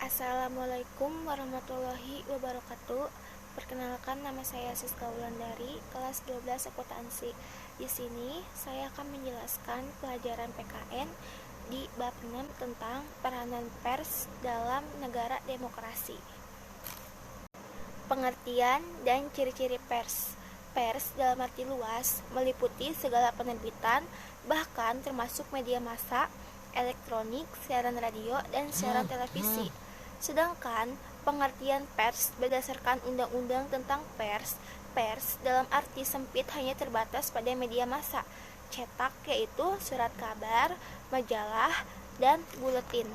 Assalamualaikum warahmatullahi wabarakatuh. Perkenalkan, nama saya Siska Wulandari, kelas 12 akuntansi. Di sini saya akan menjelaskan pelajaran PKN di bab 6 tentang peranan pers dalam negara demokrasi. Pengertian dan ciri-ciri pers. Pers dalam arti luas meliputi segala penerbitan, bahkan termasuk media massa, elektronik, siaran radio, dan siaran televisi. Sedangkan pengertian pers berdasarkan Undang-Undang tentang Pers, pers dalam arti sempit hanya terbatas pada media massa cetak, yaitu surat kabar, majalah, dan buletin.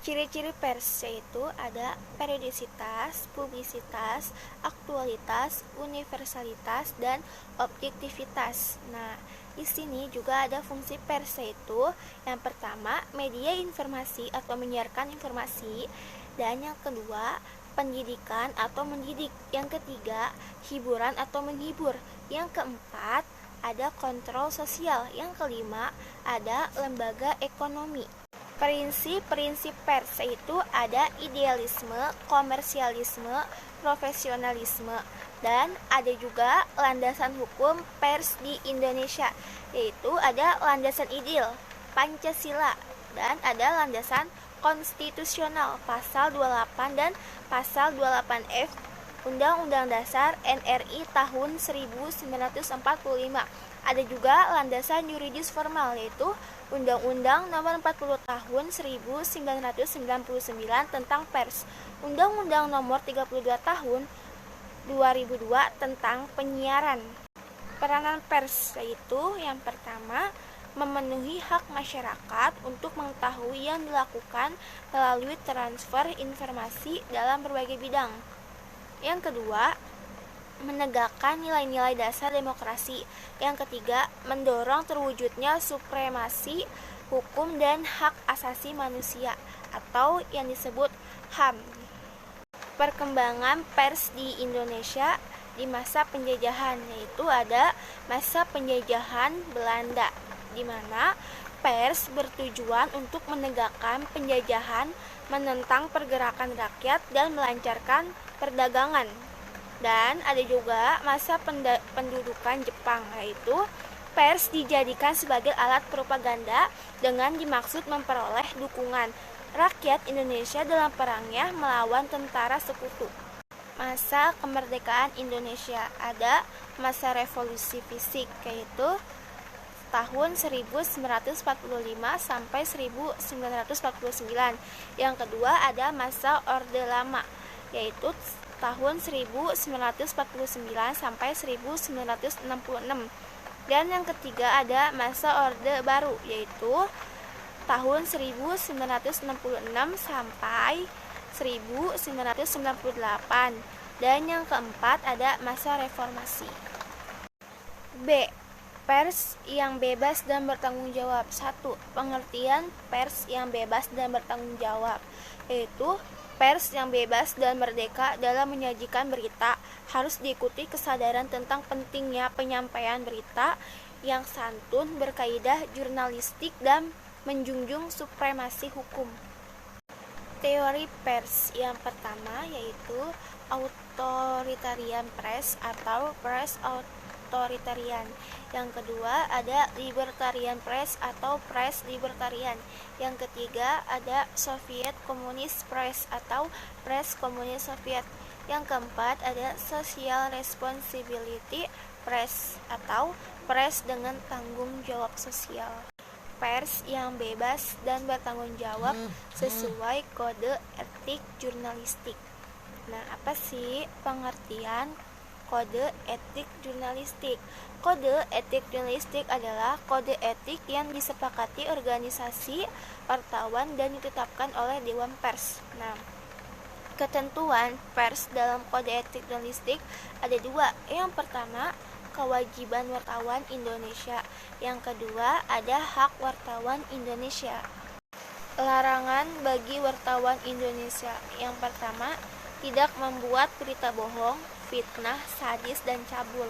Ciri-ciri pers yaitu ada periodisitas, publisitas, aktualitas, universalitas, dan objektivitas. Nah, di sini juga ada fungsi pers, yaitu yang pertama, media informasi atau menyiarkan informasi, dan yang kedua, pendidikan atau mendidik, yang ketiga, hiburan atau menghibur, yang keempat, ada kontrol sosial, yang kelima, ada lembaga ekonomi. Prinsip-prinsip pers yaitu ada idealisme, komersialisme, profesionalisme, dan ada juga landasan hukum pers di Indonesia, yaitu ada landasan ideal, Pancasila, dan ada landasan konstitusional, pasal 28 dan pasal 28F Undang-Undang Dasar NRI tahun 1945. Ada juga landasan yuridis formal, yaitu Undang-Undang Nomor 40 Tahun 1999 tentang Pers, Undang-Undang Nomor 32 Tahun 2002 tentang penyiaran. Peranan pers yaitu yang pertama, memenuhi hak masyarakat untuk mengetahui yang dilakukan melalui transfer informasi dalam berbagai bidang. Yang kedua, menegakkan nilai-nilai dasar demokrasi. Yang ketiga, mendorong terwujudnya supremasi hukum dan hak asasi manusia atau yang disebut HAM. Perkembangan pers di Indonesia di masa penjajahan, yaitu ada masa penjajahan Belanda, di mana pers bertujuan untuk menegakkan penjajahan, menentang pergerakan rakyat, dan melancarkan perdagangan. Dan ada juga masa pendudukan Jepang, yaitu pers dijadikan sebagai alat propaganda dengan dimaksud memperoleh dukungan rakyat Indonesia dalam perangnya melawan tentara sekutu. Masa kemerdekaan Indonesia, ada masa revolusi fisik, yaitu tahun 1945 sampai 1949. Yang kedua ada masa Orde Lama, yaitu tahun 1949 sampai 1966. Dan yang ketiga ada masa Orde Baru, yaitu tahun 1966 sampai 1998. Dan yang keempat ada masa reformasi. B. Pers yang bebas dan bertanggung jawab. 1. Pengertian pers yang bebas dan bertanggung jawab, yaitu pers yang bebas dan merdeka dalam menyajikan berita harus diikuti kesadaran tentang pentingnya penyampaian berita yang santun, berkaidah jurnalistik, dan menjunjung supremasi hukum. Teori pers yang pertama yaitu authoritarian press atau press authoritarian. Yang kedua ada libertarian press atau press libertarian. Yang ketiga ada Soviet Communist Press atau press komunis Soviet. Yang keempat ada social responsibility press atau press dengan tanggung jawab sosial. Pers yang bebas dan bertanggung jawab sesuai kode etik jurnalistik. Nah, apa sih pengertian kode etik jurnalistik? Kode etik jurnalistik adalah kode etik yang disepakati organisasi wartawan dan ditetapkan oleh Dewan Pers. Nah, ketentuan pers dalam kode etik jurnalistik ada dua. Yang pertama, kewajiban wartawan Indonesia. Yang kedua, ada hak wartawan Indonesia. Larangan bagi wartawan Indonesia. Yang pertama, tidak membuat berita bohong, fitnah, sadis, dan cabul.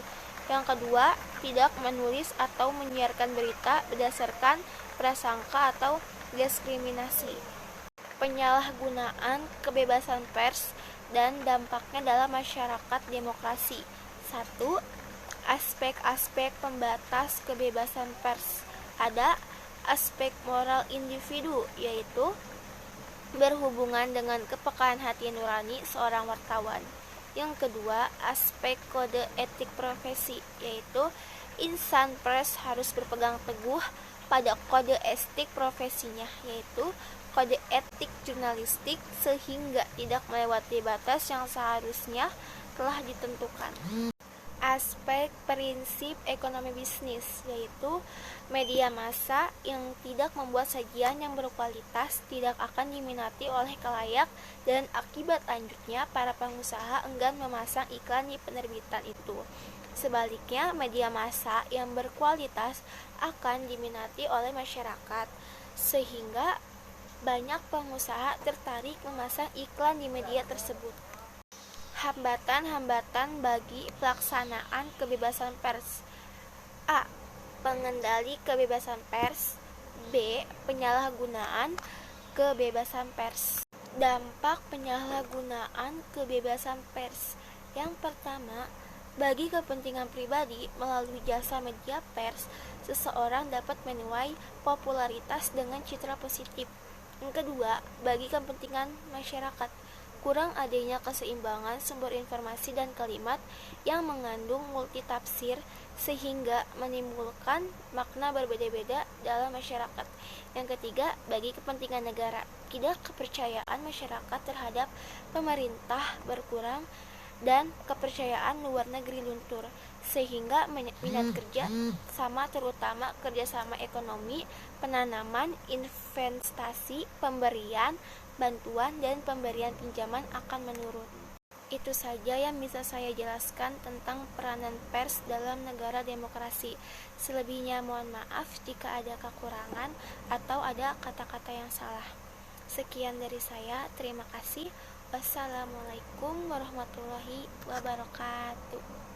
Yang kedua, tidak menulis atau menyiarkan berita berdasarkan prasangka atau diskriminasi. Penyalahgunaan kebebasan pers dan dampaknya dalam masyarakat demokrasi. 1. Aspek-aspek pembatas kebebasan pers. Ada aspek moral individu, yaitu berhubungan dengan kepekaan hati nurani seorang wartawan. Yang kedua, aspek kode etik profesi, yaitu insan pers harus berpegang teguh pada kode etik profesinya, yaitu kode etik jurnalistik, sehingga tidak melewati batas yang seharusnya telah ditentukan. Aspek prinsip ekonomi bisnis, yaitu media massa yang tidak membuat sajian yang berkualitas tidak akan diminati oleh khalayak, dan akibat lanjutnya para pengusaha enggan memasang iklan di penerbitan itu. Sebaliknya, media massa yang berkualitas akan diminati oleh masyarakat, sehingga banyak pengusaha tertarik memasang iklan di media tersebut. Hambatan-hambatan bagi pelaksanaan kebebasan pers. A. Pengendali kebebasan pers. B. Penyalahgunaan kebebasan pers. Dampak penyalahgunaan kebebasan pers. Yang pertama, bagi kepentingan pribadi melalui jasa media pers, seseorang dapat menuai popularitas dengan citra positif. Yang kedua, bagi kepentingan masyarakat, kurang adanya keseimbangan sumber informasi dan kalimat yang mengandung multitafsir sehingga menimbulkan makna berbeda-beda dalam masyarakat. Yang ketiga, bagi kepentingan negara, tidak kepercayaan masyarakat terhadap pemerintah berkurang dan kepercayaan luar negeri luntur, sehingga minat kerja sama, terutama kerjasama ekonomi, penanaman, investasi, pemberian bantuan, dan pemberian pinjaman akan menurun. Itu saja yang bisa saya jelaskan tentang peranan pers dalam negara demokrasi. Selebihnya mohon maaf jika ada kekurangan atau ada kata-kata yang salah. Sekian dari saya, terima kasih. Wassalamualaikum warahmatullahi wabarakatuh.